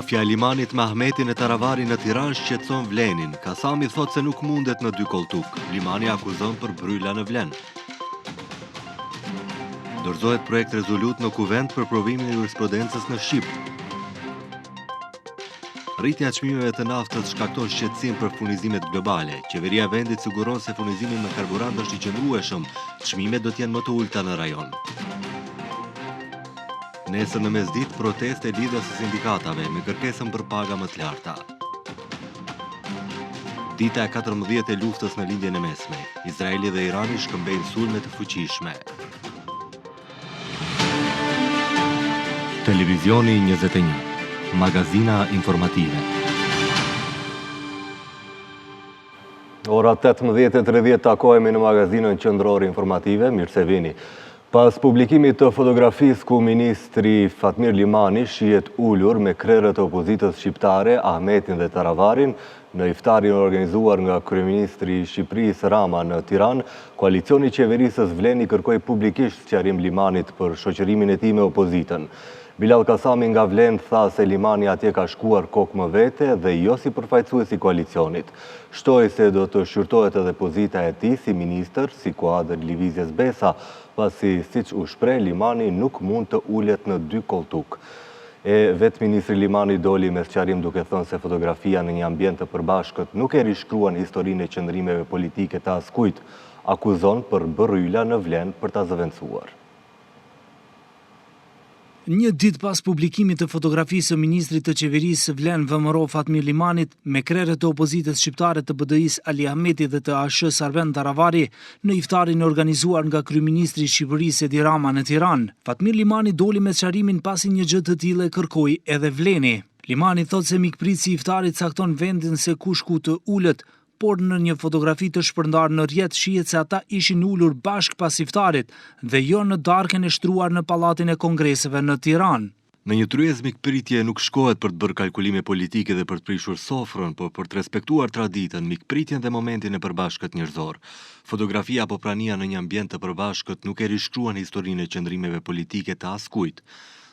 Mafja e Limanit me Ahmetin e Taravarin në Tiranë shqetëson Vlenin. Kasami thot se nuk mundet në dy koltuk. Limani akuzon për brylla në Vlen. Dorëzohet projekt rezolut në Kuvend për provimin e jurisprudencës në Shqip. Rritja e çmimeve të naftës shkakton shqetësim për furnizimet globale. Qeveria e vendit siguron se furnizimi me karburant është i qëndrueshëm. Çmimet do të jenë më të ulta në rajon. Nesër në mesdit proteste lidhjes së sindikatave me kërkesën për paga më të larta. Dita e 14 e luftës në lindjen e mesme. Izraeli dhe Irani shkëmbejnë sulme të fuqishme. Televizioni 21. Magazina informative. Ora 18:30 takohemi në magazinën qendrore informative. Mirë se vini. Pas publikimit të fotografisë ku ministri Fatmir Limani shihet ulur me krerët e opozitës shqiptare, Ahmetin dhe Taravarin, në iftarin organizuar nga kryeministri i Shqipërisë Rama në Tiranë, koalicioni i qeverisës Vleni kërkoi publikisht sqarim Limanit për shoqërimin e tij me opozitën. Bilal Kasami nga Vlen tha se Limani atje ka shkuar kokë më vete dhe jo si përfaqësues i koalicionit. Shtoi se do të shqyrtohet edhe pozita e tij si ministër, si kuadër lëvizjes Besa, pasi siç u shpreh Limani nuk mund të ulet në dy koltuk. Vetë ministri Limani doli me sqarim duke thënë se fotografia në një ambient të përbashkët nuk e rishkruan historinë e qëndrimeve politike të askujt, akuzon për bërryla në Vlen për ta zëvendësuar. Një ditë pas publikimit të fotografisë së ministrit të qeverisë Vlen VMRO Fatmir Limanit me krerët e opozitës shqiptare të BDI-s Ali Ahmeti dhe të ASH-s Arben Taravari në iftarin organizuar nga kryeministri i Shqipërisë Edi Rama në Tiranë, Fatmir Limani doli me sqarimin pasi një gjë të tillë kërkoi edhe Vleni. Limani thotë se mikpritësi i iftarit cakton vendin se kush ku të ulet, por në një fotografi të shpërndar në rrjet shihet se ata ishin ulur bashk pas iftarit dhe jo në darkën e shtruar në Pallatin e Kongreseve në Tiranë. Në një tryezë mikpritje nuk shkohet për të bërë kalkulime politike dhe për të prishur sofrën, por për të respektuar traditën, mikpritjen dhe momentin e përbashkët njerëzor. Fotografia apo prania në një ambient të përbashkët nuk e rishkruan historinë e qëndrimeve politike të askujt.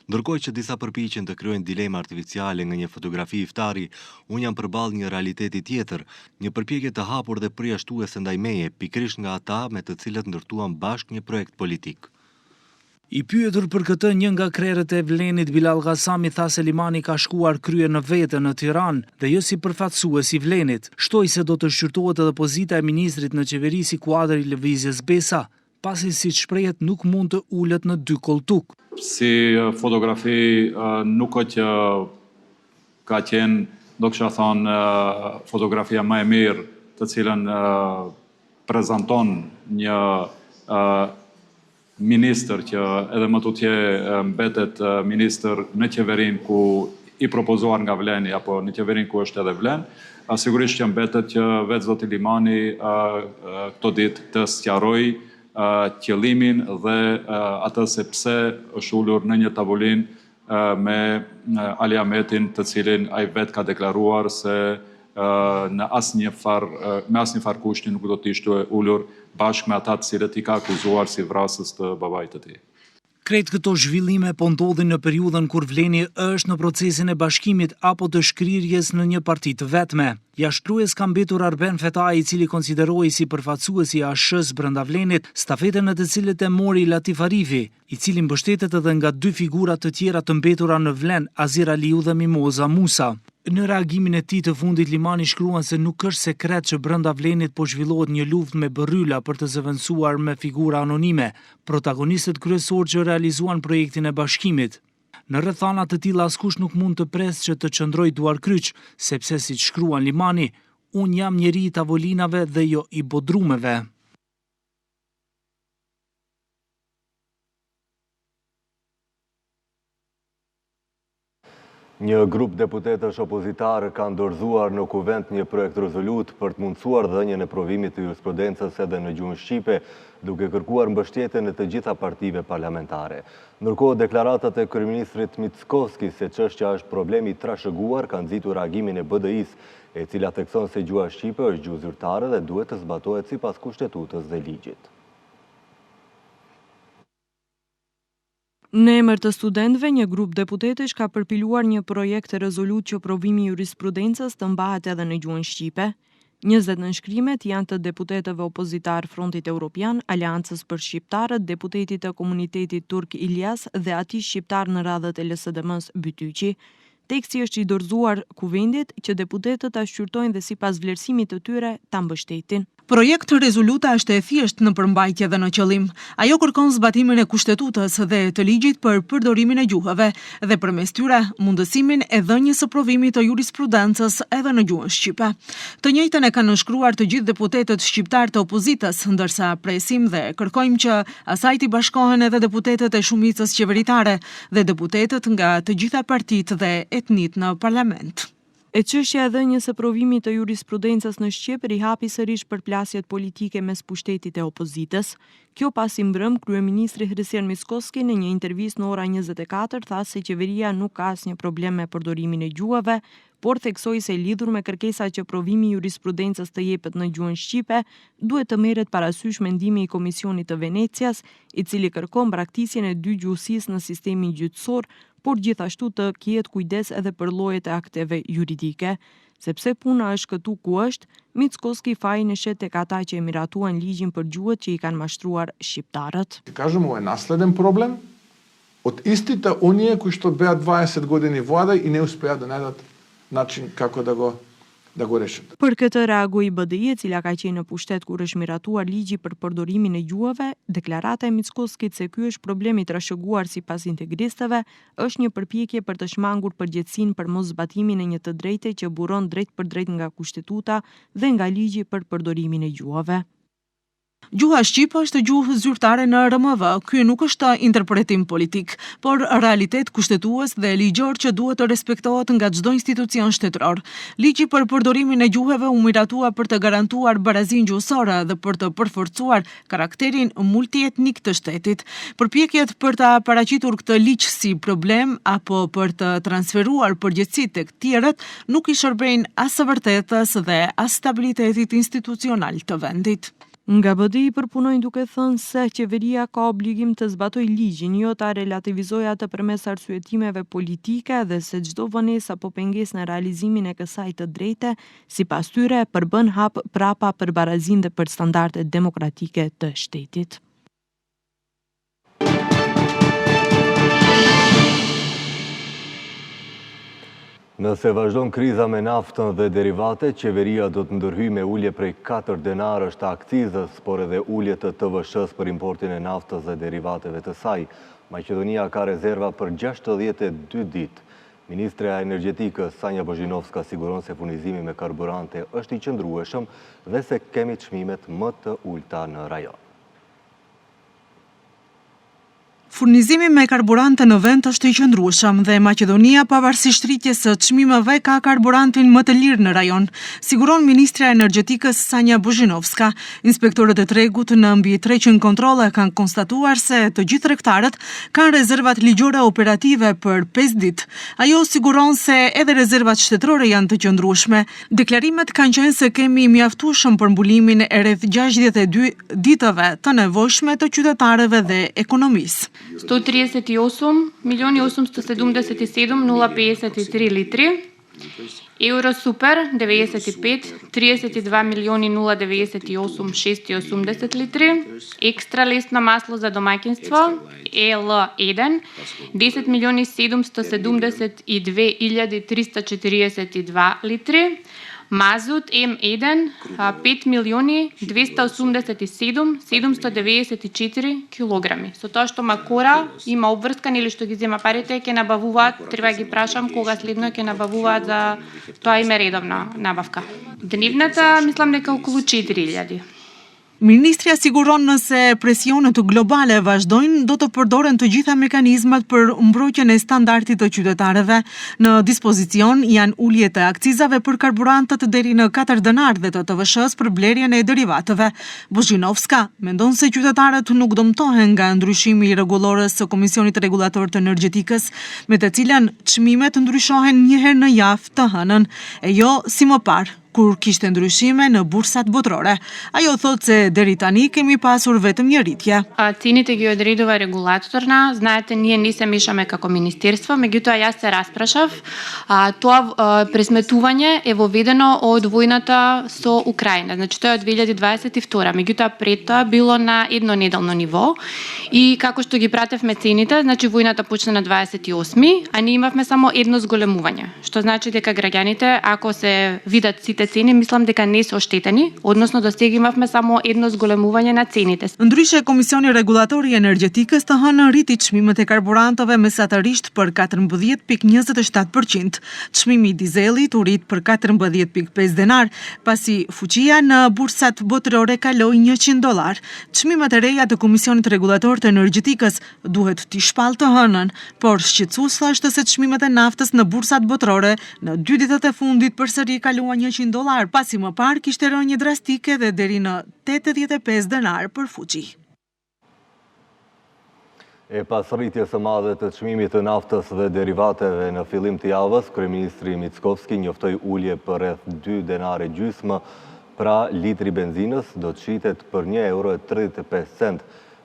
Ndërkohë që disa përpiqen të krijojnë dilema artificiale nga një fotografi iftari, unë jam përballë një realiteti tjetër, një përpjekje të hapur dhe përjashtuese ndaj meje, pikërisht nga ata me të cilët ndërtuam bashkë një projekt politik. I pyetur për këtë, një nga krerët e Vlenit, Bilal Kasami, tha se Limani ka shkuar krye në vete në Tiranë dhe jo si përfaqësues i Vlenit. Shtoi se do të shqyrtohet edhe pozita e ministrit në qeveri si kuadër i lëvizjes Besa, pasi si shprehet nuk mund të ulet në dy koltuk. Si fotografi nuk o që ka qenë, do kësha thonë, fotografia më e mirë të cilën prezanton një ministër që edhe më tutje mbetet ministër në qeverin ku i propozuar nga Vleni apo në qeverin ku është edhe Vlen, sigurisht që mbetet që vetë zoti Limani këto ditë të sqaroj qëllimin dhe atë se pse është ulur në një tavolinë me Ali Ahmetin, të cilin ai vetë ka deklaruar se me asnjë farë kushti nuk do të ishte ulur bashkë me ata të cilët i ka akuzuar si vrasës të babait të tij. Krejt këto zhvillime po ndodhin në periudhën kur Vleni është në procesin e bashkimit apo të shkrirjes në një parti të vetme. Jashtrues ka mbetur Arben Fetai, i cili konsiderohej si përfaqësues i ASH-s brenda Vlenit, stafetën në të cilët e mori Latif Arifi, i cili mbështetet edhe nga dy figura të tjera të mbetura në Vlen, Azir Aliu dhe Mimoza Musa. Në reagimin e tij të fundit, Limani shkruan se nuk është sekret që brenda Vlenit po zhvillohet një luftë me bërryla për të zëvendësuar me figura anonime, protagonistët kryesorë që realizuan projektin e bashkimit. Në rrethana të tilla askush nuk mund të presë që të qëndrojë duar kryq, sepse siç shkruan Limani, unë jam njeri i tavolinave dhe jo i bodrumeve. Një grup deputetësh opozitarë kanë dorëzuar në Kuvend një projekt rezolut për të mundësuar dhënien e provimit të jurisprudencës edhe në gjuhën shqipe, duke kërkuar mbështetjen e të gjitha partive parlamentare. Ndërkohë, deklaratat e kryeministrit Mickovski se çështja është problem i trashëguar kanë nxitur reagimin e BDI-s, e cila thekson se gjuha shqipe është gjuhë zyrtare dhe duhet të zbatohet sipas kushtetutës dhe ligjit. Në emër të studentëve, një grup deputetësh ka përpiluar një projekt rezolutë që provimi i jurisprudencës të mbahet edhe në gjuhën shqipe. 20 nënshkrimet janë të deputetëve opozitar Frontit Evropian, Aleancës për Shqiptarët, deputetit të komunitetit turk Ilyas dhe atij shqiptar në radhët e LSDM-s Bytyqi. Teksti është i dorëzuar kuvendit që deputetët ta shqyrtojnë dhe sipas vlerësimit të tyre ta mbështetin. Projekt rezoluta është e thjeshtë në përmbajtje dhe në qëllim. Ajo kërkon zbatimin e kushtetutës dhe të ligjit për përdorimin e gjuhëve dhe përmes tyre mundësimin e dhënies së provimit të jurisprudencës edhe në gjuhën shqipe. Të njëjtën e kanë nënshkruar të gjithë deputetët shqiptar të opozitës, ndërsa presim dhe kërkojmë që asaj t'i bashkohen edhe deputetët e shumicës qeveritare dhe deputetët nga të gjitha partitë dhe etnitë në parlament. E çështja e dhënies së provimit të jurisprudencës në shqip rihapi sërish përplasjet politike mes pushtetit e opozitës. Kjo pasi mbrëm kryeministri Hristijan Mickoski në një intervistë në ora 24 tha se qeveria nuk ka asnjë problem me përdorimin e gjuhëve, por theksoi se lidhur me kërkesa që provimi i jurisprudencës të jepet në gjuhën shqipe, duhet të merret parasysh mendimi i Komisionit të Venecias, i cili kërkon braktisjen e dy gjuhësisë në sistemin gjyqësor, por gjithashtu të kihet kujdes edhe për llojet e akteve juridike. Sepse puna është këtu ku është, Mickoski fajin e shet tek ata që e miratuan ligjin për gjuhët që i kanë mashtruar shqiptarët. Kažem, ovo je nasledan problem od istите unije koji što beja 20 godini vlada i ne uspeja da nađat način kako da go rešet. Për këtë reagoi BDI, e cila ka qenë në pushtet kur është miratuar ligji për përdorimin e gjuhëve, deklarata e Mickoskit se ky është problemi i trashëguar sipas integristëve, është një përpjekje për të shmangur përgjegjësinë për mos zbatimin e një të drejte që buron drejt për drejt nga kushtetuta dhe nga ligji për përdorimin e gjuhëve. Gjuha shqip është gjuhë zyrtare në RMV. Ky nuk është interpretim politik, por realitet kushtetues dhe ligjor që duhet të respektohet nga çdo institucion shtetëror. Ligji për përdorimin e gjuhëve u miratua për të garantuar barazinë gjuhësore dhe për të përforcuar karakterin multietnik të shtetit. Përpjekjet për ta paraqitur këtë ligj si problem apo për të transferuar përgjegjësitë tek tjerët nuk i shërbejnë as së vërtetës dhe as stabilitetit institucional të vendit. Nga BDI përpunojnë duke thënë se qeveria ka obligim të zbatojë ligjin, jo ta relativizojë atë përmes arsyetimeve politike dhe se çdo vonesë apo pengesë në realizimin e kësaj të drejte, sipas tyre, përbën hap prapa për barazinë dhe për standardet demokratike të shtetit. Nëse vazhdon kriza me naftën dhe derivate, qeveria do të ndërhyjë me ulje prej 4 denarësh të akcizës, por edhe ulje të TVSH-s për importin e naftës dhe derivateve të saj. Maqedonia ka rezerva për 62 ditë. Ministrja e Energjetikës Sanja Bozhinovska siguron se furnizimi me karburante është i qëndrueshëm dhe se kemi çmimet më të ulta në rajon. Furnizimi me karburante në vend është i qëndrueshëm dhe Maqedonia pavarësisht rritjes së çmimeve ka karburantin më të lirë në rajon, siguron Ministrja e Energjetikës Sanja Bozhinovska. Inspektorët e tregut në mbi 300 kontrolle kanë konstatuar se të gjithë tregtarët kanë rezervat ligjore operative për 5 ditë. Ajo siguron se edhe rezervat shtetërore janë të qëndrueshme. Deklarimet kanë qenë se kemi mjaftueshëm për mbulimin e rreth 62 ditëve të nevojshme të qytetarëve dhe ekonomisë. 138.877.053 litri, Euro Super 95, 32.098.680 litri, Extra лесно масло за домакинства, EL1, 10.772.342 litri, Mazut M1, 5.287.794 килограми. Со тоа што Макора има обврскан или што ги зема парите, ќе набавуваат, треба ги прашам кога следно ќе набавуваат за тоа име редовна набавка. Дневната, мислам дека околу 4.000. Ministria siguron nëse presionet globale vazhdojnë, do të përdoren të gjitha mekanizmat për mbrojtjen e standardit të qytetarëve. Në dispozicion janë uljet e akcizave për karburantët deri në 4 denar dhe të TVSH-s për blerjen e derivateve. Bozhinovska mendon se qytetarët nuk dëmtohen nga ndryshimi i rregullores së Komisionit Rregullator të Energjetikës, me të cilën çmimet ndryshohen një herë në javë të hënën, e jo si më parë, kur kishte ndryshime në bursat botërore. Ajo thot se deri tani kemi pasur vetëm një rritje. Цените ги одредува регулаторна. Знаете, ние не се мешаме како министерство, меѓутоа јас се распрашав. Тоа пресметување е воведено од војната со Украина. Значи тоа е од 2022. Меѓутоа пред тоа било на еднонеделно ниво и како што ги пратевме цените, значи војната почна на 28, а ние имавме само едно зголемување. Што значи дека граѓаните, ако се видат сите цени, мислам дека не се оштетени, односно до сега имавме само едно зголемување на цените. Ndryshe, Komisioni Regulator i Energjetikës të hënë rriti çmimet e karburanteve mesatarisht për 14.27%. Çmimi i dizelit u rrit për 14.5 denar, pasi fuqia në bursat botërore kaloi $100. Çmimet e reja të Komisionit Regulator të Energjetikës duhet t'i shpallë të hënën, por shqetësues është se çmimet e naftës në bursat botërore në 2 ditët e fundit përsëri kaluan $100, pasi më parë kishte rënje drastike dhe deri në 85 denar për fuqi. E pas rritjes së madhe të çmimit të naftës dhe derivateve në fillim të javës, kryeministri Mickovski njoftoi ulje për rreth 2 denare gjysmë, pra litri benzinës do të shitet për €1.35.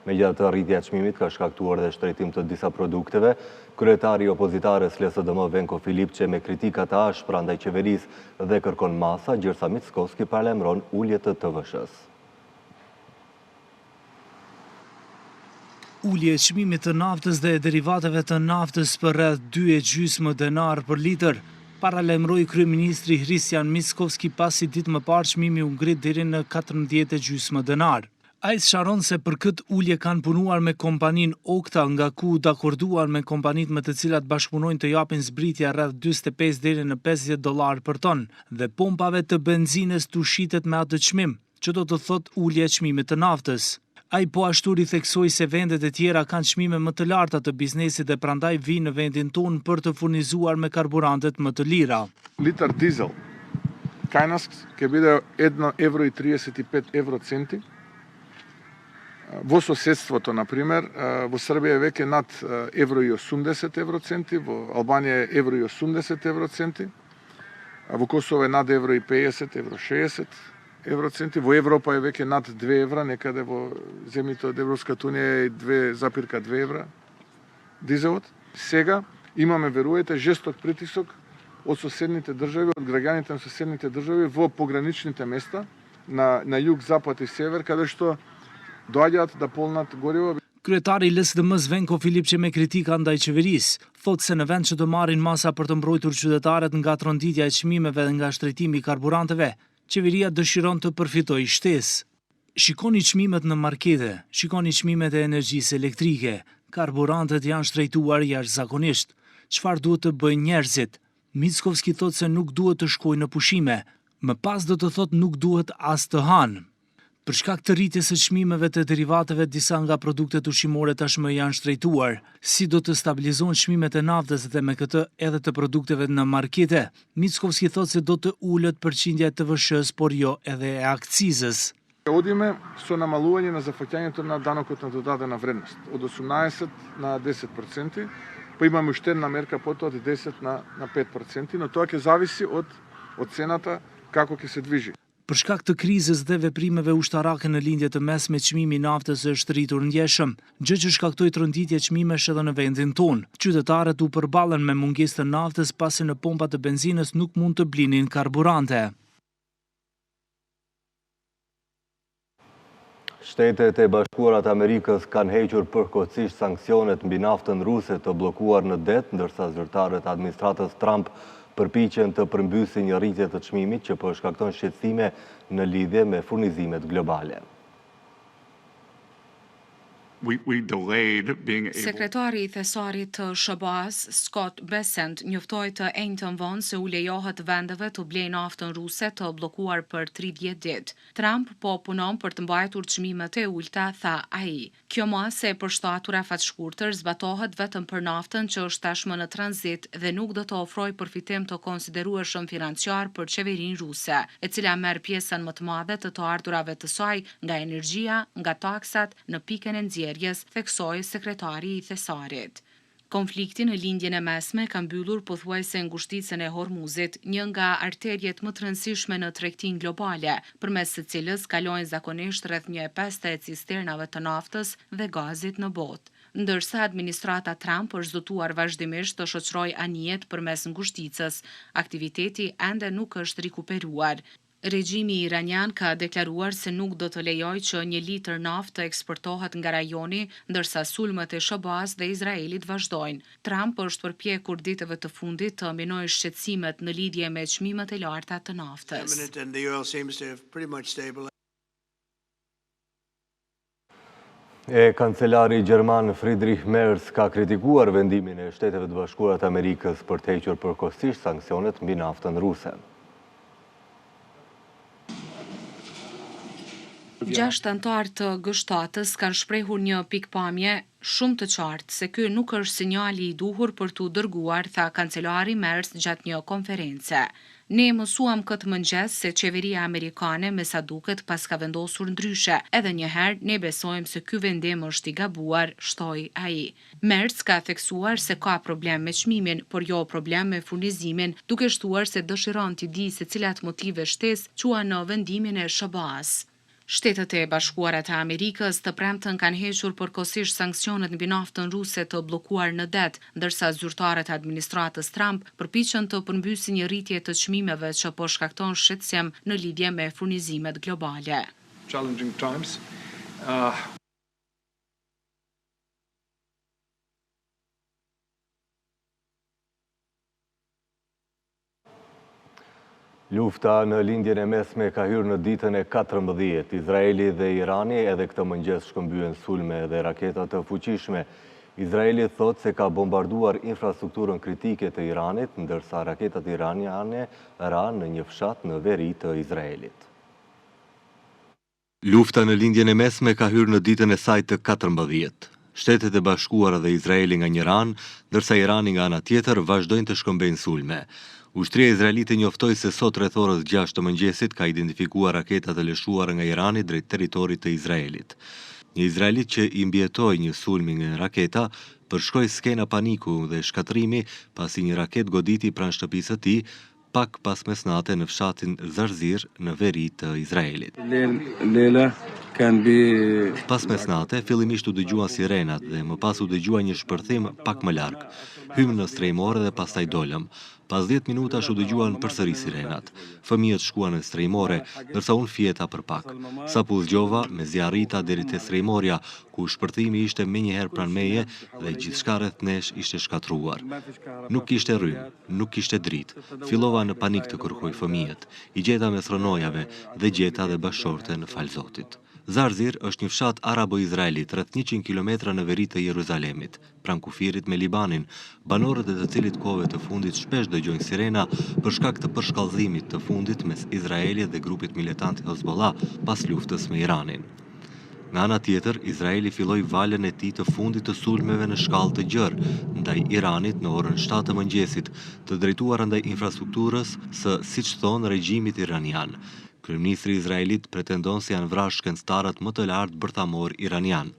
Megjithatë, rritja e çmimit ka shkaktuar dhe shtrejtim të disa produkteve. Kryetari i opozitares LSDM Venko Filipçe me kritika të ashpra ndaj qeverisë dhe kërkon masa, gjërsa Mickovski paralajmëron ulje të TVSH-s. Ulje e çmimit të naftës dhe derivateve të naftës për rreth 2,5 denar për litër, paralajmëroi kryeministri Hristian Mickovski pasi ditë më parë çmimi u ngrit deri në 14,5 denar. Ai sqaron se për këtë ulje kanë punuar me kompaninë Okta, nga ku dakorduan me kompanitë me të cilat bashkëpunojnë të japin zbritje rreth 45 deri në $50 për ton, dhe pompave të benzinës tu shitet me atë çmim, që do të thotë ulje e çmimit të naftës. Ai po ashtu ritheksoi se vendet e tjera kanë çmime më të larta të biznesit dhe prandaj vinë në vendin tonë për të furnizuar me karburantet më të lira. Литар дизел кај ќе биде €1,35. Во соседството, например, во Србија е веќе над €1,80, во Албанија е €1,80, во Косово е над €1,50, €1,60, во Европа е веќе над €2, некаде во земјите од Европската унија е €2,2 дизелот. Сега имаме, веруете, жесток притисок од соседните држави, од граѓаните на соседните држави во пограничните места на југ, запад и север, каде што doagjat da polnat gorivo. Kryetari i LSDM-s Venko Filipçe me kritika ndaj qeverisë, thotë se në vend që të marrin masa për të mbrojtur qytetarët nga tronditja e çmimeve dhe nga shtrejtimi i karburanteve, qeveria dëshiron të përfitojë shtesë. Shikoni çmimet në markete, shikoni çmimet e energjisë elektrike, karburantet janë shtrejtuar jashtëzakonisht. Çfarë duhet të bëjnë njerëzit? Mickovski thotë se nuk duhet të shkojnë në pushime, më pas do të thotë nuk duhet as të hanë. Për shkak të rritjes së çmimeve të derivateve, disa nga produktet ushqimore tashmë janë shtrejtuar. Si do të stabilizohen çmimet e naftës dhe me këtë edhe të produkteve në markete? Mickovski thotë se do të ulët përqindja e TVSH-s, por jo edhe e akcizës. Одиме со намалување на зафаќањето на данокот на додадена вредност од 18 на 10%, па имаме уште една мерка потоа од 10 на 5%, но тоа ќе зависи од цената како ќе се движи. Për shkak të krizës dhe veprimeve ushtarake në lindje të mesme, çmimi i naftës është rritur ndjeshëm, gjë që shkaktoi tronditje çmimesh edhe në vendin tonë. Qytetarët u përballen me mungesë të naftës pasi në pompat të benzinës nuk mund të blinin karburante. Shtetet e Bashkuara të Amerikës kanë hequr përkohësisht sanksionet mbi naftën ruse të bllokuar në det, ndërsa zyrtarët e administratës Trump përpiqen të përmbysin një rritje të çmimit që po shkakton shqetësime në lidhje me furnizimet globale. Sekretari i thesarit të SBA-s, Scott Bessent, njoftoi të enjtën vonë se u lejohet vendeve të blejnë naftën ruse të bllokuar për 30 ditë. Trump po punon për të mbajtur çmimet e ulta, tha ai. Kjo masë e përshtatur afatshkurtër zbatohet vetëm për naftën që është tashmë në tranzit dhe nuk do të ofrojë përfitim të konsiderueshëm financiar për qeverinë ruse, e cila merr pjesën më të madhe të ardhurave të saj nga energjia, nga taksat në pikën e nxjerrjes, theksoi sekretari i thesarit. Konflikti në lindjen e mesme ka mbyllur pothuajse ngushticën e Hormuzit, një nga arterjet më të rëndësishme në tregtinë globale, përmes së cilës kalojnë zakonisht rreth 1/5 e cisternave të naftës dhe gazit në botë. Ndërsa administrata Trump është zotuar vazhdimisht të shoqërojë anijet përmes ngushticës, aktiviteti ende nuk është rikuperuar. Regjimi iranian ka deklaruar se nuk do të lejojë që 1 litër naftë të eksportohet nga rajoni, ndërsa sulmet e SBA-s dhe Izraelit vazhdojnë. Trump është përpjekur ditëve të fundit të minojë shqetësimet në lidhje me çmimet e larta të naftës. Kancelari Gjerman Friedrich Merz ka kritikuar vendimin e Shteteve të Bashkuara të Amerikës për të hequr përkohësisht sanksionet mbi naftën ruse. 6 anëtar të G7-s kanë shprehur një pikpamje shumë të qartë se ky nuk është sinjali i duhur për t'u dërguar, tha kancelari Merz gjatë një konference. Ne mësuam këtë mëngjes se qeveria amerikane me sa duket pas ka vendosur ndryshe, edhe njëherë ne besojmë se ky vendim është i gabuar, shtoi ai. Merz ka theksuar se ka problem me çmimin, por jo problem me furnizimin, duke shtuar se dëshiron t'i di se cilat motive shtesë quan në vendimin e SBA-s. Shtetet e Bashkuara të Amerikës të premten kanë hequr përkohësisht sanksionet mbi naftën ruse të bllokuar në det, ndërsa zyrtarët e administratës Trump përpiqen të përmbysin një rritje të çmimeve që po shkakton shqetësim në lidhje me furnizimet globale. Challenging times. Lufta në lindjen e mesme ka hyrë në ditën e 14. Izraeli dhe Irani edhe këtë mëngjes shkëmbyen sulme dhe raketa të fuqishme. Izraeli thot se ka bombarduar infrastrukturën kritike të Iranit, ndërsa raketat iraniane ranë në një fshat në veri të Izraelit. Lufta në lindjen e mesme ka hyrë në ditën e saj të 14. Shtetet e Bashkuara dhe Izraeli nga një ranë, ndërsa Irani nga ana tjetër vazhdojnë të shkëmbejnë sulme. Ushtria izraelite njoftoi se sot rreth orës 6 të mëngjesit ka identifikuar raketa të lëshuara nga Irani drejt territorit të Izraelit. Një izraelit që i mbjetoi një sulmi nga raketa përshkroi skena paniku dhe shkatrimi pasi një raket goditi pranë shtëpisë së tij pak pas mesnate në fshatin Zarzir në veri të Izraelit. Pas mesnate, fillimisht u dëgjuan sirenat dhe më pas u dëgjua një shpërthim pak më larg. Hym në strejmore dhe pastaj dolëm. Pas 10 minutash u dëgjuan përsëri sirenat. Fëmijët shkuan në strejmore, ndërsa unë fjeta për pak. Sapo u zgjova, mezi arrita deri te strejmorja, ku shpërthimi ishte menjëherë pranë meje dhe gjithçka rreth nesh ishte shkatruar. Nuk kishte rrymë, nuk kishte dritë. Fillova në panik të kërkoj fëmijët. I gjeta mes rronojave dhe gjeta dhe bashorte në fal Zotit. Zarzir është një fshat arabo-izraelit rreth 100 km në veri të Jeruzalemit, pranë kufirit me Libanin, banorët e të cilit kohëve të fundit shpesh dëgjojnë sirena për shkak të përshkallëzimit të fundit mes Izraelit dhe grupit militant Hezbollah pas luftës me Iranin. Nga ana tjetër, Izraeli filloi valën e tij të fundit të sulmeve në shkallë të gjerë ndaj Iranit në orën 7 të mëngjesit, të drejtuara ndaj infrastrukturës së, siç thon, regjimit iranian. Kryeministri izraelit pretendon se janë vrarë shkencëtarët më të lartë bërthamor iranian.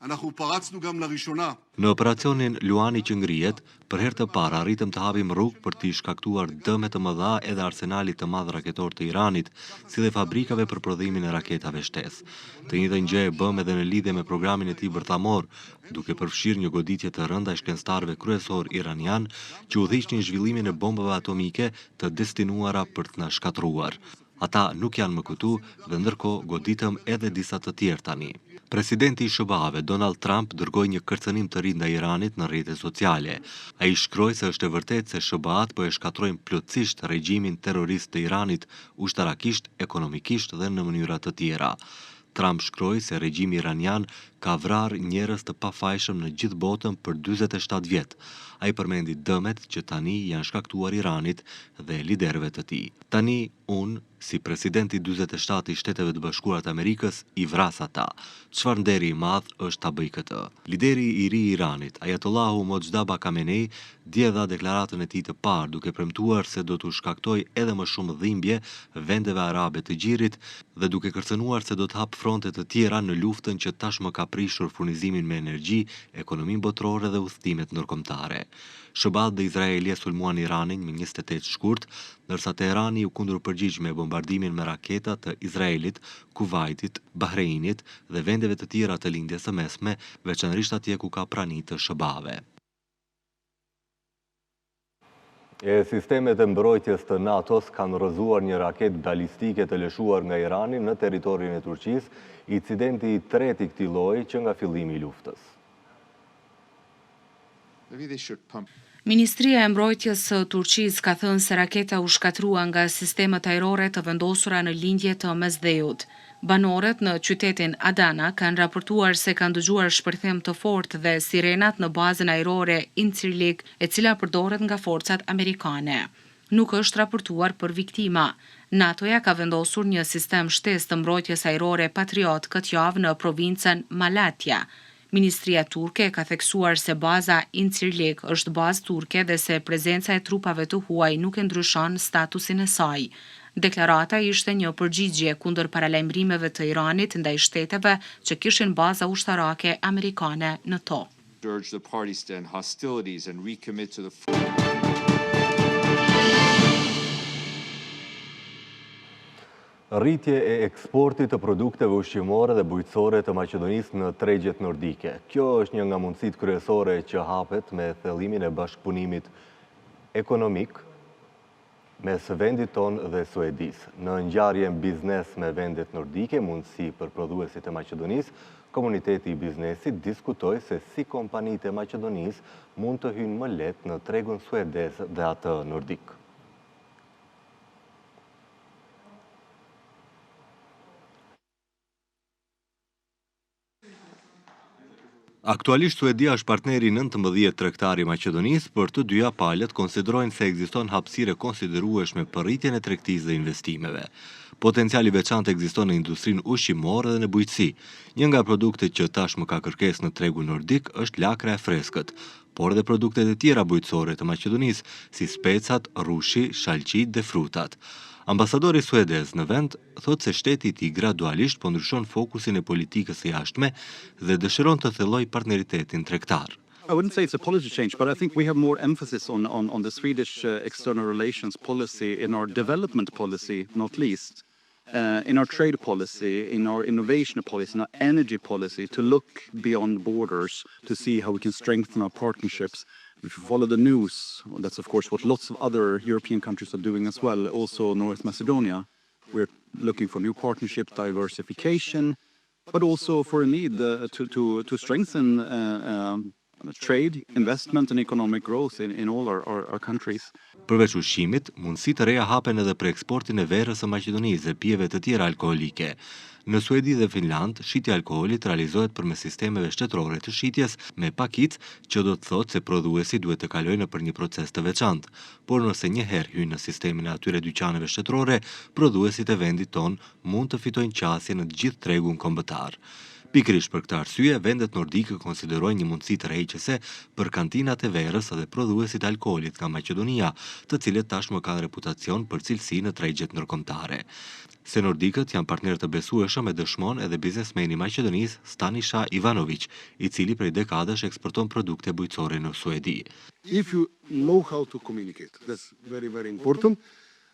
Në operacionin Luani që ngrihet, për herë të parë arritëm të hapim rrugë për t'i shkaktuar dëme të mëdha edhe arsenalit të madh raketor të Iranit, si dhe fabrikave për prodhimin e raketave shtesë. Të njëjtën gjë e bëm edhe në lidhje me programin e tij bërthamor, duke përfshirë një goditje të rënda ndaj shkencëtarëve kryesor iranian që udhëhiqnin zhvillimin e bombave atomike të destinuara për të na shkatruar. Ata nuk janë më këtu dhe ndërkohë goditëm edhe disa të tjerë tani. Presidenti i SBA-ve Donald Trump dërgoi një kërcënim të ri ndaj Iranit në rrjetet sociale. Ai shkroi se është e vërtetë se SBA-t po e shkatrojnë plotësisht regjimin terrorist të Iranit, ushtarakisht, ekonomikisht dhe në mënyra të tjera. Trump shkroi se regjimi iranian ka vrarë njerëz të pafajshëm në gjithë botën për 47 vjet. Ai përmendi dëmet që tani janë shkaktuar Iranit dhe liderëve të tij. Tani unë, si presidenti 47 i Shteteve të Bashkuara të Amerikës, i vras ata. Çfarë nderi i madh është ta bëj këtë. Lideri i ri i Iranit, Ayatollahu Mojtaba Khamenei, dje dha deklaratën e tij të parë duke premtuar se do t'u shkaktojë edhe më shumë dhimbje vendeve arabe të gjirit dhe duke kërcënuar se do të hap fronte të tjera në luftën që tashmë ka prishur furnizimin me energji, ekonominë botërore dhe udhëtimet ndërkombëtare. SBA dhe Izraeli e sulmuan Iranin me 28 shkurt, ndërsa Teherani u kundërpërgjigj me bombardimin me raketa të Izraelit, Kuvajtit, Bahreinit dhe vendeve të tjera të lindjes së mesme, veçanërisht atje ku ka prani të SBA-ve. Sistemet e mbrojtjes të NATO-s kanë rrëzuar një raket balistike të lëshuar nga Irani në territorin e Turqisë, incidenti i tretë i këtij lloji që nga fillimi i luftës. Ministria e Mbrojtjes së Turqisë ka thënë se raketa u shkatrua nga sistemet ajrore të vendosura në lindje të Mesdheut. Banorët në qytetin Adana kanë raportuar se kanë dëgjuar shpërthim të fortë dhe sirenat në bazën ajrore Incirlik, e cila përdoret nga forcat amerikane. Nuk është raportuar për viktima. NATO-ja ka vendosur një sistem shtesë të mbrojtjes ajrore Patriot këtë javë në provincën Malatya. Ministria turke ka theksuar se baza Incirlik është bazë turke dhe se prezenca e trupave të huaj nuk e ndryshon statusin e saj. Deklarata ishte një përgjigje kundër paralajmërimeve të Iranit ndaj shteteve që kishin baza ushtarake amerikane në to. Rritje e eksportit të produkteve ushqimore dhe bujqësore të Maqedonisë në tregjet nordike. Kjo është një nga mundësitë kryesore që hapet me thellimin e bashkëpunimit ekonomik mes vendit ton dhe Suedisë. Në ngjarjen biznes me vendet nordike, mundësi për prodhuesit e Maqedonisë, komuniteti i biznesit diskutoi se si kompanitë e Maqedonisë mund të hyjnë më lehtë në tregun suedez dhe atë nordik. Aktualisht Suedia është partneri 19 tregtar i Maqedonisë, për të dyja palët konsiderojnë se ekziston hapësirë e konsiderueshme për rritjen e tregtisë dhe investimeve. Potenciali veçantë ekziston në industrinë ushqimore dhe në bujqësi. Një nga produktet që tashmë ka kërkesë në tregun nordik është lakra e freskët, por edhe produktet e tjera bujqësore të Maqedonisë, si specat, rushi, shalqit dhe frutat. Ambasadori suedez në vend thotë se shteti i tij gradualisht po ndryshon fokusin e politikës së jashtme dhe dëshiron të thellojë partneritetin tregtar. I wouldn't say it's a policy change, but I think we have more emphasis on the Swedish external relations policy, in our development policy, not least, in our trade policy, in our innovation policy, in our energy policy, to look beyond borders to see how we can strengthen our partnerships. If you follow the news, that's of course what lots of other European countries are doing as well, also North Macedonia. We're looking for new partnerships, diversification, but also for a need to strengthen trade, investment and economic growth in all our countries. Përveç ushqimit, mundësi të reja hapen edhe për eksportin e verës së Maqedonisë dhe pijeve të tjera alkoolike. Në Suedi dhe Finland, shitja e alkoolit realizohet përmes sistemeve shtetërore të shitjes me pakicë, që do të thotë se prodhuesi duhet të kalojë nëpër një proces të veçantë. Por nëse një herë hyjnë në sistemin e atyre dyqaneve shtetërore, prodhuesit e vendit ton mund të fitojnë qasje në të gjithë tregun kombëtar. Pikërisht për këtë arsye, vendet nordike konsiderojnë një mundësi të rrejqëse për kantinat e verës dhe prodhuesit e alkoolit nga Maqedonia, të cilët tashmë kanë reputacion për cilësi në tregjet ndërkombëtare. Se nordikët janë partnerë të besueshëm e dëshmon edhe biznesmeni i Maqedonisë Stanisha Ivanović, i cili prej dekadash eksporton produkte bujqësore në Suedi. If you know how to communicate, that's very, very important.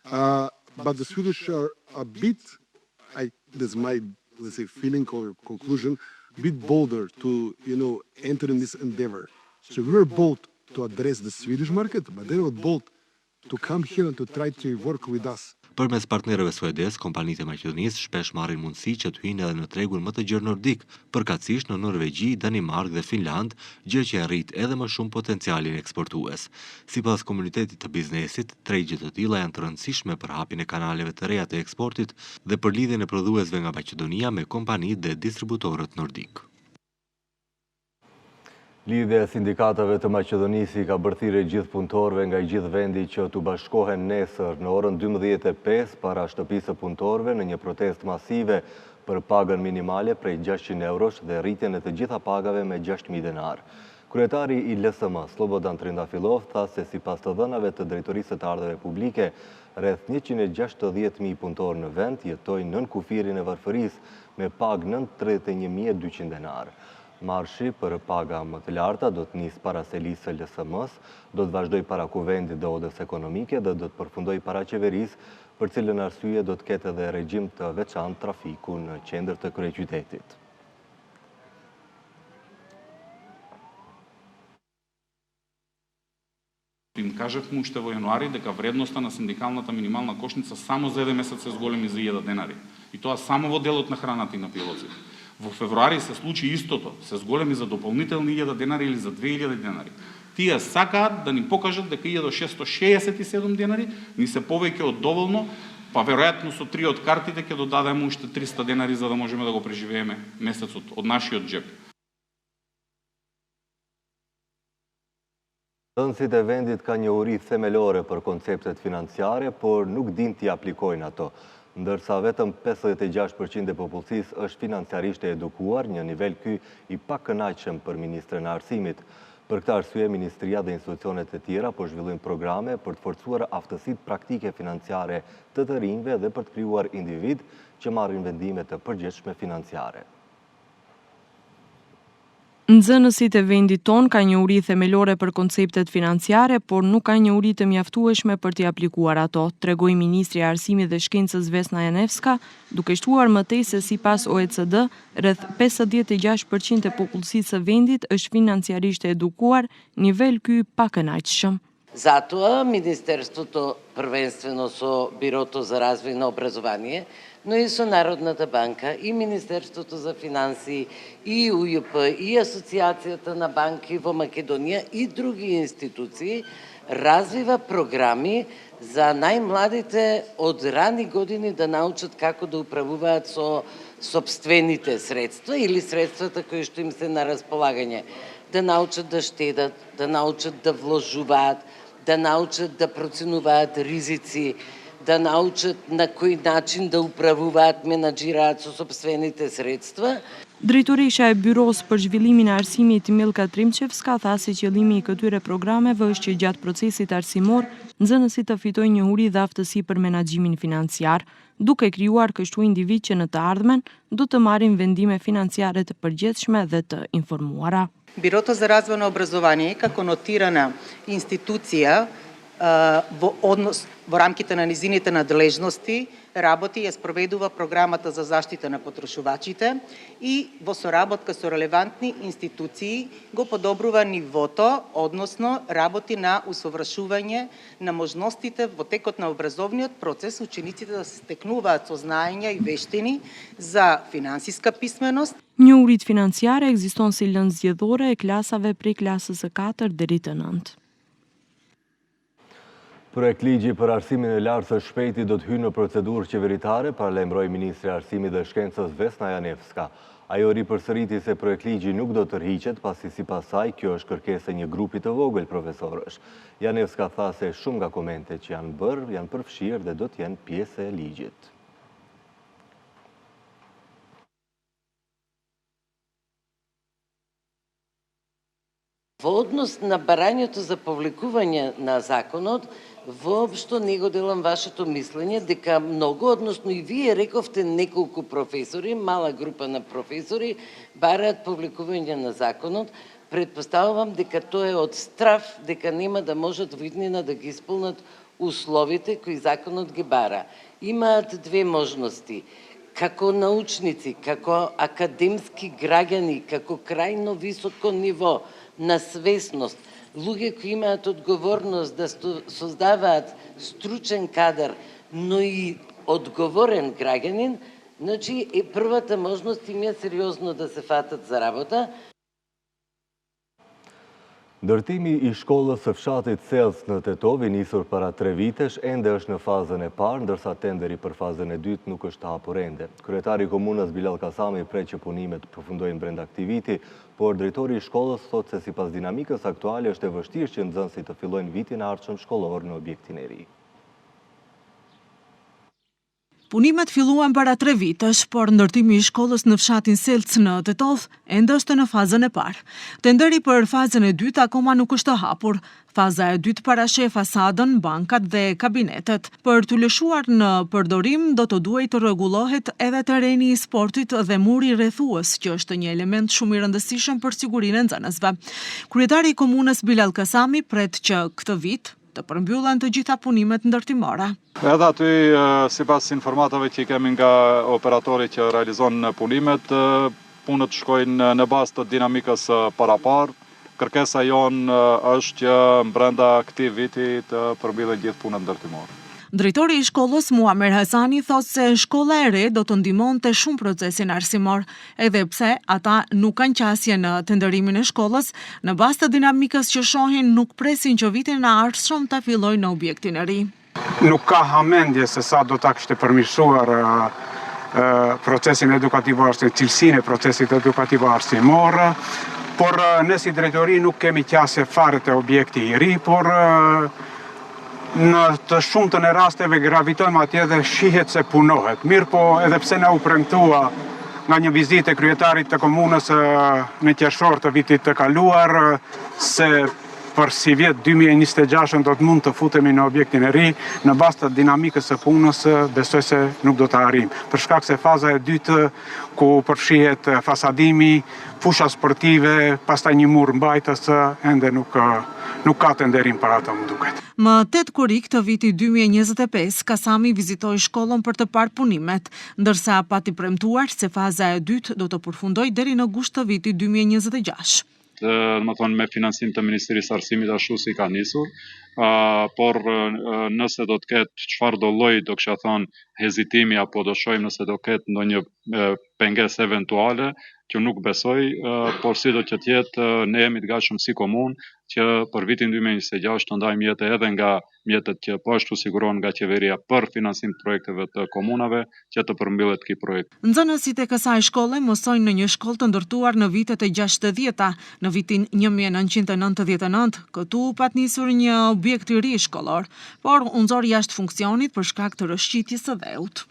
But the Swedish are a bit, that's my, let's say, feeling or conclusion, a bit bolder to, enter in this endeavor. So we were bold to address the Swedish market, but they were bold to come here and to try to work with us. Përmes partnerëve suedez, kompanitë e Maqedonisë shpesh marrin mundësi që të hyjnë edhe në tregun më të gjerë nordik, përkatësisht në Norvegji, Danimark dhe Finland, gjë që arrit edhe më shumë potencialin eksportues. Sipas komunitetit të biznesit, tregjet të tilla janë të rëndësishme për hapjen e kanaleve të reja të eksportit dhe për lidhjen e prodhuesve nga Maqedonia me kompanitë dhe distributorët nordik. Lidhja e sindikatave të Maqedonisë ka bërthirë gjithë punëtorëve nga gjithë vendi që të bashkohen nesër në orën 12:05 para shtëpisë së punëtorëve në një protestë masive për pagën minimale prej 600 eurosh dhe rritjen e të gjitha pagave me 6.000 denar. Kryetari i LSM, Slobodan Trindafilov, tha se sipas të dhënave të Drejtorisë të Ardheve Publike, rreth 160.000 punëtorë në vend jetojnë nën kufirin e varfërisë me pagë nën 31.200 denar. Marshi për paga më të larta do të nisë para selisë së LSM-s, do të vazhdoj para kuvendit dhe odës ekonomike dhe do të përfundoj para qeverisë, për cilën arsye do të ketë edhe regjim të veçantë trafiku në qendër të kryeqytetit. Им кажавме уште во јануари дека вредноста на синдикалната минимална кошница само за еден месец се зголеми за 1000 денари. И тоа само во делот на храната и на пилоците. Во февруари се случи истото, се зголеми за дополнителни 1000 денари или за 2000 денари. Тие сакаат да ни покажат дека 1667 денари ни се повеќе од доволно, па веројатно со 3 од картите ќе додадеме уште 300 денари за да можеме да го преживееме месецот од нашиот джеп. Dhënësit e vendit ka një uri themelore për konceptet financiare, por nuk din t'i aplikojnë ato, ndërsa vetëm 56% e popullsisë është financiarisht e edukuar, një nivel ky i pakënaqshëm për Ministrën e Arsimit. Për këtë arsye, Ministria dhe institucionet e tjera po zhvillojnë programe për të forcuar aftësitë praktike financiare të të rinjve dhe për të krijuar individ që marrin vendime të përgjithshme financiare. Nxënësit e vendit ton ka një uri themelore për konceptet financiare, por nuk ka një uri të mjaftueshme për t'i aplikuar ato, tregoi Ministri i Arsimit dhe Shkencës Vesna Janevska, duke shtuar më tej se sipas OECD, rreth 56% e popullsisë së vendit është financiarisht e edukuar, nivel ky pakëнaqshëm. Затоа Министерството првенствено со Бирото за развој на образование, но и со Народната банка, и Министерството за финансии, и УЈП, и Асоциацијата на банки во Македонија и други институции развива програми за најмладите од рани години да научат како да управуваат со сопствените средства или средствата кои што им се на располагање. Да научат да штедат, да научат да вложуваат, да научат да проценуваат ризици, да научат на кој начин да управуваат, менаџираат со сопствените средства. Drejtoresha e Byros për zhvillimin e arsimit Milka Trimçevska tha se qëllimi i këtyre programeve është që gjatë procesit arsimor, nxënësit të fitojnë një uri dhe aftësi për menaxhimin financiar, duke krijuar kështu individ që në të ardhmen do të marrin vendime financiare të përgjithshme dhe të informuara. Бирото за развој на образование како нотирана институција во рамките на низините надлежности работи и ја спроведува програмата за заштита на потрошувачите и во соработка со релевантни институции го подобрува нивото, односно работи на усовршување на можностите во текот на образовниот процес, учениците да се стекнуваат со знаења и вештини за финансиска писменост. Një urit financiare ekziston si lëndë zgjedhore e klasave prej klasës së 4 deri të 9. Projekt ligji për arsimin e lartë së shpejti do të hyjë në procedurë qeveritare, paralajmëroi Ministri i Arsimit dhe Shkencës Vesna Janevska. Ajo ripërsëriti se projekt ligji nuk do të tërhiqet, pasi sipas saj kjo është kërkesë e një grupi të vogël profesorësh. Janevska tha se shumë nga komentet që janë bërë janë përfshirë dhe do të jenë pjesë e ligjit. Во однос на барањето за повлекување на законот, воопшто не го делам вашето мислење дека многу, односно и вие рековте неколку професори, мала група на професори, бараат повлекување на законот. Предпоставувам дека тоа е од страф, дека нема да можат во иднина да ги исполнат условите кои законот ги бара. Имаат две можности. Како научници, како академски граѓани, како крајно високо ниво на свесност, луѓе кои имаат одговорност да создаваат стручен кадар, но и одговорен граѓанин, значи е првата можност им е сериозно да се фатат за работа. Ndërtimi i shkollës së fshatit Cels në Tetovi, nisur para 3 vitesh, ende është në fazën e parë, ndërsa tenderi për fazën e dytë nuk është hapur ende. Kryetari i komunës Bilal Kasami pret që punimet përfundojnë brenda këtij viti, por drejtori i shkollës thotë se sipas dinamikës aktuale është e vështirë që nxënësit të fillojnë vitin e ardhshëm shkollor në objektin e ri. Punimet filluan para 3 vitesh, por ndërtimi I shkollës në fshatin Selc në Tetov ende është në fazën e parë. Tenderi për fazën e dytë akoma nuk është hapur. Faza e dytë parasheh fasadën, bankat dhe kabinetet. Për të lëshuar në përdorim do të duhej të rregullohet edhe tereni I sportit dhe muri rrethues, që është një element shumë I rëndësishëm për sigurinë e nxënësve. Kryetari I komunës Bilal Kasami pret që këtë vit të përmbyllen të gjitha punimet ndërtimore. Edhe aty, sipas informatave që kemi nga operatori që realizon punimet, punët shkojnë në bazë të dinamikës parapar. Kërkesa jonë është që brenda këtij viti të përmbyllen gjithë punët ndërtimore. Drejtori I shkollës Muamer Hasani thot se shkolla e re do të ndihmonte shumë procesin arsimor, edhe pse ata nuk kanë qasje në tenderimin e shkollës, në bazë të dinamikës që shohin nuk presin që vitin e ardhshëm ta fillojë në objektin e ri. Nuk ka hamendje se sa do ta kishte përmirësuar procesin edukativ arsimor, cilësinë e procesit edukativ arsimor, por ne si drejtori nuk kemi qasje fare te objekti I ri, por në të shumtën e rasteve gravitojmë atje dhe shihet se punohet. Mirë po edhe pse na u premtua nga një vizitë e kryetarit të komunës në qershor të vitit të kaluar se për si vjet 2026 do të mund të futemi në objektin e ri, në bazë të dinamikës së punës besoj se nuk do të arrijmë. Për shkak se faza e dytë ku përfshihet fasadimi, fusha sportive, pastaj një mur mbajtës ende nuk ka tenderim para të më duket. Më 8 korrik të vitit 2025, Kasami vizitoi shkollën për të parë punimet, ndërsa pati premtuar se faza e dytë do të përfundojë deri në gusht të vitit 2026. Më thonë me financim të Ministrisë Arsimit ashtu si ka nisur, por nëse do të ketë çfarë do lloji do kisha thonë hezitimi apo do shohim nëse do ketë ndonjë pengesë eventuale, që nuk besoj, por si do që tjetë ne jemi të gatshëm si komunë që për vitin 2026 të ndajmë jetë edhe nga mjetet që po ashtu siguron nga qeveria për financim të projekteve të komunave që të përmbyllet ky projekt. Nxënësit e kësaj shkolle mësojnë në një shkollë të ndërtuar në vitet e 60-ta. Në vitin 1999, këtu pat nisur një objekt I ri shkollor, por u nxori jashtë funksionit për shkak të rrëshqitjes së dheut.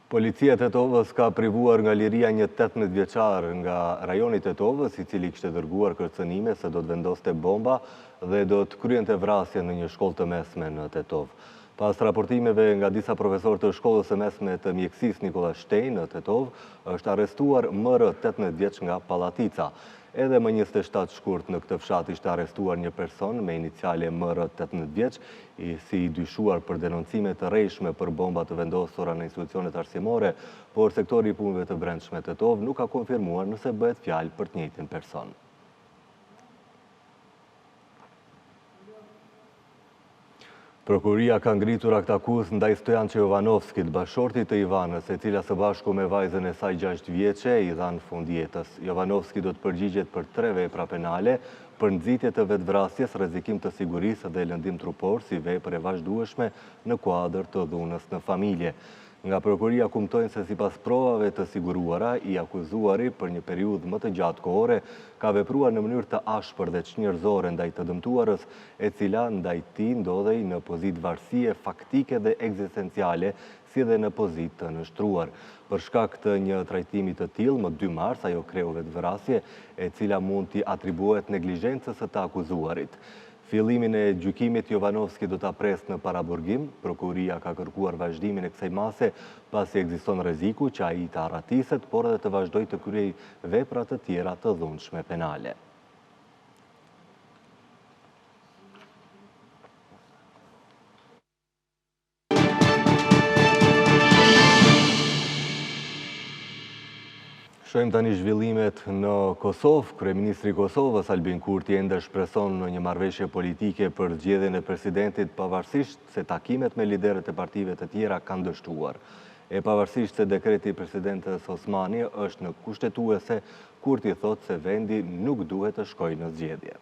Policia e Tetovës ka privuar nga liria një 18 vjeçar nga rajoni Tetovës, I cili kishte dërguar kërcënime se do të vendoste bomba dhe do të kryente vrasje në një shkollë të mesme në Tetovë. Pas raportimeve nga disa profesorë të shkollës së mesme të mjekësisë Nikola Shtej në Tetovë, është arrestuar MR 18 vjeç nga Pallatica. Edhe më 27 shkurt në këtë fshat ishte arrestuar një person me iniciale MR 18 vjeç, si dyshuar për denoncime të rrejshme për bomba të vendosura në institucionet arsimore, por sektori I punëve të brendshme Tetov nuk ka konfirmuar nëse bëhet fjalë për të njëjtin person. Prokuria ka ngritur akt akuzë ndaj Stojançe Jovanovskit, bashortit të Ivanës, e cila së bashku me vajzën e saj 6 vjeçe I dhan fund jetës. Jovanovski do të përgjigjet për 3 vepra penale, për nxitje të vetvrasjes, rrezikim të sigurisë dhe lëndim trupor si vepër e vazhdueshme në kuadër të dhunës në familje. Nga prokuria kumtojnë se sipas provave të siguruara, I akuzuari për një periudhë më të gjatë kohore ka vepruar në mënyrë të ashpër dhe çnjerëzore ndaj të dëmtuarës, e cila ndaj tij ndodhej në pozitë varësie faktike dhe ekzistenciale, si dhe në pozitë të nështruar. Për shkak të një trajtimi të tillë, më 2 mars ajo kreu vetvrasje, e cila mund t'i atribuohet neglizhencës së të akuzuarit. Fillimin e gjykimit Jovanovski do ta presë në paraburgim. Prokuria ka kërkuar vazhdimin e kësaj mase pasi ekziston rreziku që ai të arratiset, por edhe të vazhdojë të kryej vepra të tjera të dhunshme penale. Shohim tani zhvillimet në Kosovë. Kryeministri I Kosovës Albin Kurti ende shpreson në një marrëveshje politike për zgjedhjen e presidentit, pavarësisht se takimet me liderët e partive të tjera kanë dështuar. E pavarësisht se dekreti I presidentes Osmani është në kushtetuese, Kurti thot se vendi nuk duhet të shkojë në zgjedhje.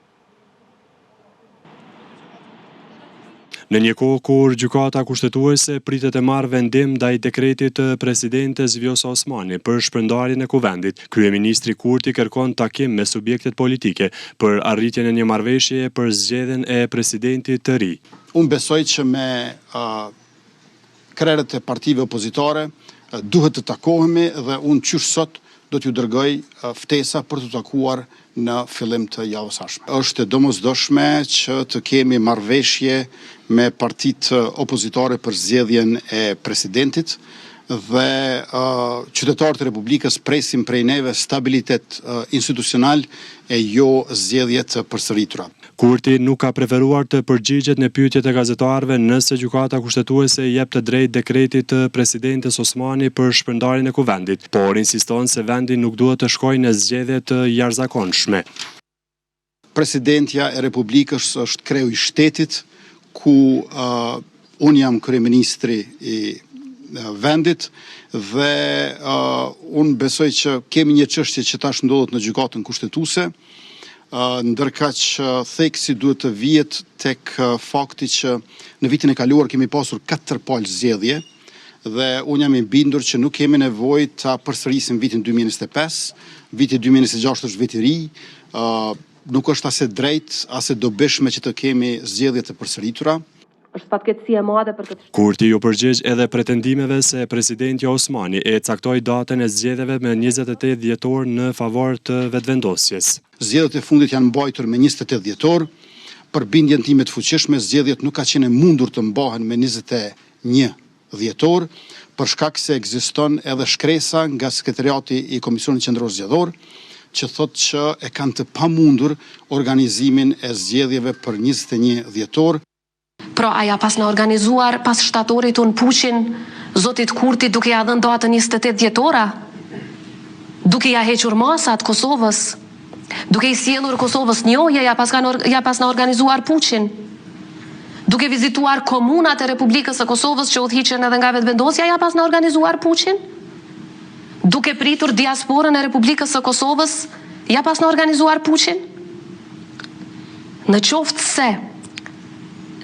Në një kohë kur gjykata kushtetuese pritet të marrë vendim ndaj dekretit të presidentes Vjosa Osmani për shpërndarjen e kuvendit, kryeministri Kurti kërkon takim me subjektet politike për arritjen e një marrëveshjeje për zgjedhjen e presidentit të ri. Unë besoj që me krerët e partive opozitare, duhet të takohemi dhe unë qysh sot do t'ju dërgoj ftesa për të takuar në fillim të javës ardhshme. Është e domosdoshme që të kemi marrëveshje me partitë opozitare për zgjedhjen e presidentit dhe qytetarët e Republikës presim prej neve stabilitet institucional e jo zgjedhje të përsëritura. Kurti nuk ka preferuar të përgjigjet në pyetjet e gazetarëve nëse gjykata kushtetuese jep të drejtë dekretit të presidentes Osmani për shpërndarjen e kuvendit, por insiston se vendi nuk duhet të shkojë në zgjedhje të jashtëzakonshme. Presidentja e Republikës është kreu i shtetit, ku unë jam kryeministri i vendit dhe unë besoj që kemi një çështje që tash ndodhet në gjykatën kushtetuese, ndërka që theksi duhet të vihet tek fakti që në vitin e kaluar kemi pasur 4 palë zgjedhje dhe unë jam i bindur që nuk kemi nevojë ta përsërisim vitin 2025, viti 2026 është vit i ri, nuk është as e drejtë as e dobishme që të kemi zgjedhje të përsëritura. Është fatkeqësi e madhe për këtë. Kurti ju përgjigj edhe pretendimeve se presidenti Osmani e caktoi datën e zgjedhjeve me 28 dhjetor në favor të vetëvendosjes. Zgjedhjet e fundit janë mbajtur me 28 dhjetor. Për bindjen time të fuqishme, zgjedhjet nuk ka qenë mundur të mbahen me 21 dhjetor, për shkak se ekziston edhe shkresa nga sekretariati i Komisionit Qendror Zgjedhor, që thotë që e kanë të pamundur organizimin e zgjedhjeve për 21 dhjetor. Pra aja pas në organizuar pas shtatorit unë puqin zotit Kurti duke ja dhënë datën 28 dhjetora, duke ja hequr masat Kosovës, duke i sjellur Kosovës njohje ja pas në organizuar puqin, duke vizituar komunat e Republikës së Kosovës që udhhiqen edhe nga vetëvendosja ja pas në organizuar puqin, duke pritur diasporën e Republikës së Kosovës ja pas në organizuar puqin. Në qoftë se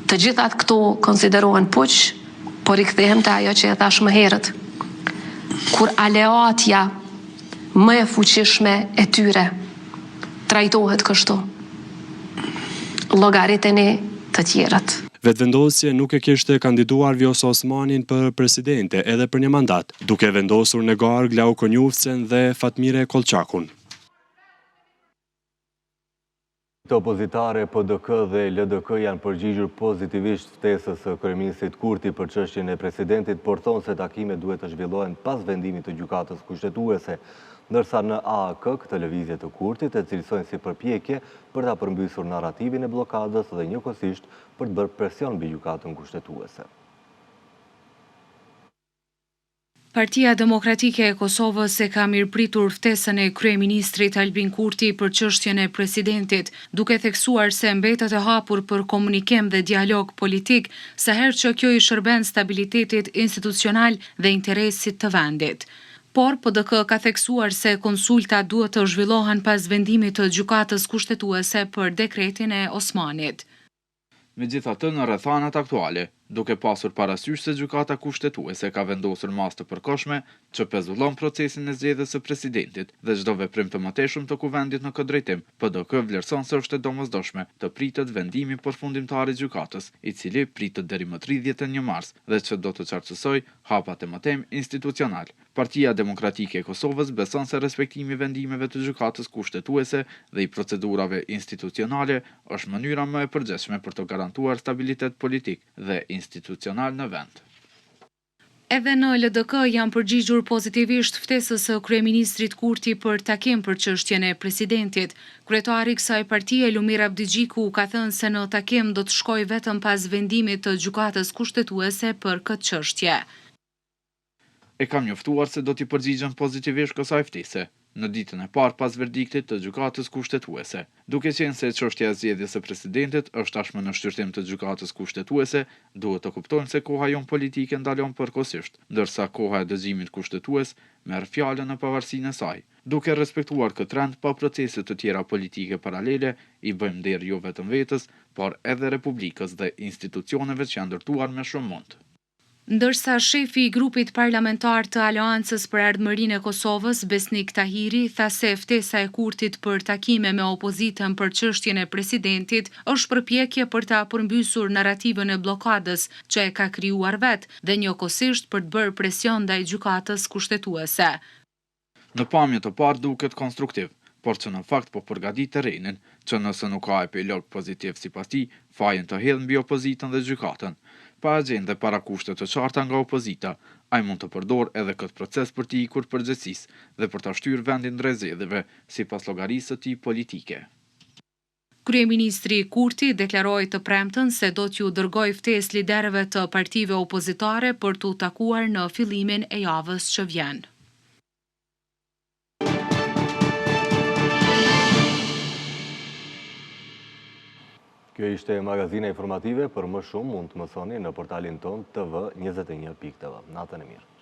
të gjithat këto konsiderohen puq, por i kthehem te ajo që e thash më herët. Kur aleatja më e fuqishme e tyre trajtohet kështu, llogariteni të tjerët. Vetëvendosje nuk e kishte kandiduar Vjosa Osmanin për presidente edhe për një mandat, duke vendosur në garë Glau Konjufcen dhe Fatmire Kolçakun. Të opozitare PDK dhe LDK janë përgjigjur pozitivisht ftesës së kryeministrit Kurti për çështjen e presidentit, por thonë se takimet duhet të zhvillohen pas vendimit të gjykatës kushtetuese, ndërsa në AAK këtë lëvizje të Kurtit e cilësojnë si përpjekje për ta përmbysur narrativin e bllokadës dhe njëkohësisht për të bërë presion mbi gjykatën kushtetuese. Partia Demokratike e Kosovës e ka mirëpritur ftesën e kryeministrit Albin Kurti për çështjen e presidentit, duke theksuar se mbetet e hapur për komunikim dhe dialog politik, sa herë që kjo i shërben stabilitetit institucional dhe interesit të vendit. Por PDK ka theksuar se konsulta duhet të zhvillohen pas vendimit të gjykatës kushtetuese për dekretin e Osmanit. Megjithatë, në rrethanat aktuale, duke pasur parasysh se gjykata kushtetuese ka vendosur mas të përkohshme që pezullon procesin e zgjedhjes së presidentit dhe çdo veprim të mëtejshëm të kuvendit në këtë drejtim, PDK vlerëson se është e domosdoshme të pritet vendimi përfundimtar i gjykatës, i cili pritet deri më 31 mars dhe që do të qartësoj hapat e mëtejm institucional. Partia Demokratike e Kosovës beson se respektimi i vendimeve të gjykatës kushtetuese dhe i procedurave institucionale është mënyra më e përgjithshme për të garantuar stabilitet politik dhe institucional në vend. Edhe në LDK janë përgjigjur pozitivisht ftesës së kryeministrit Kurti për takim për çështjen e presidentit. Kryetari i kësaj partie Lumir Abdigjiku ka thënë se në takim do të shkojë vetëm pas vendimit të gjykatës kushtetuese për këtë çështje. E kam njoftuar se do t'i përgjigjem pozitivisht kësaj ftese në ditën e parë pas verdiktit të gjykatës kushtetuese, duke qenë se çështja e zgjedhjes së presidentit është tashmë në shqyrtim të gjykatës kushtetuese, duhet të kuptojmë se koha jon politike ndalon përkohësisht, ndërsa koha e dëgjimit kushtetues merr fjalën në pavarësinë e saj. Duke respektuar këtë rend pa procese të tjera politike paralele, i bëjmë nder jo vetëm vetës, por edhe Republikës dhe institucioneve që janë ndërtuar me shumë mund. Ndërsa shefi I grupit parlamentar të Aleancës për Ardhmërinë e Kosovës, Besnik Tahiri, tha se ftesa e Kurtit për takime me opozitën për çështjen e presidentit është përpjekje për ta përmbysur narrativën e bllokadës që e ka krijuar vet dhe njëkohësisht për të bërë presion ndaj gjykatës kushtetuese. Në pamje të parë duket konstruktiv, por që në fakt po përgatit terrenin që nëse nuk ka epilog pozitiv sipas tij, fajin të hedhë mbi opozitën dhe gjykatën. Pa agjende para kushte të qarta nga opozita, ai mund të përdor edhe këtë proces për t'i ikur përgjegjësisë dhe për ta shtyrë vendin drejt zgjedhjeve sipas llogarisë së tij politike. Kryeministri Kurti deklaroi të premten se do t'ju dërgojë ftesë liderëve të partive opozitare për t'u takuar në fillimin e javës që vjen. Kjo ishte magazina informative, për më shumë mund të mësoni në portalin ton tv21.tv. Natën e mirë.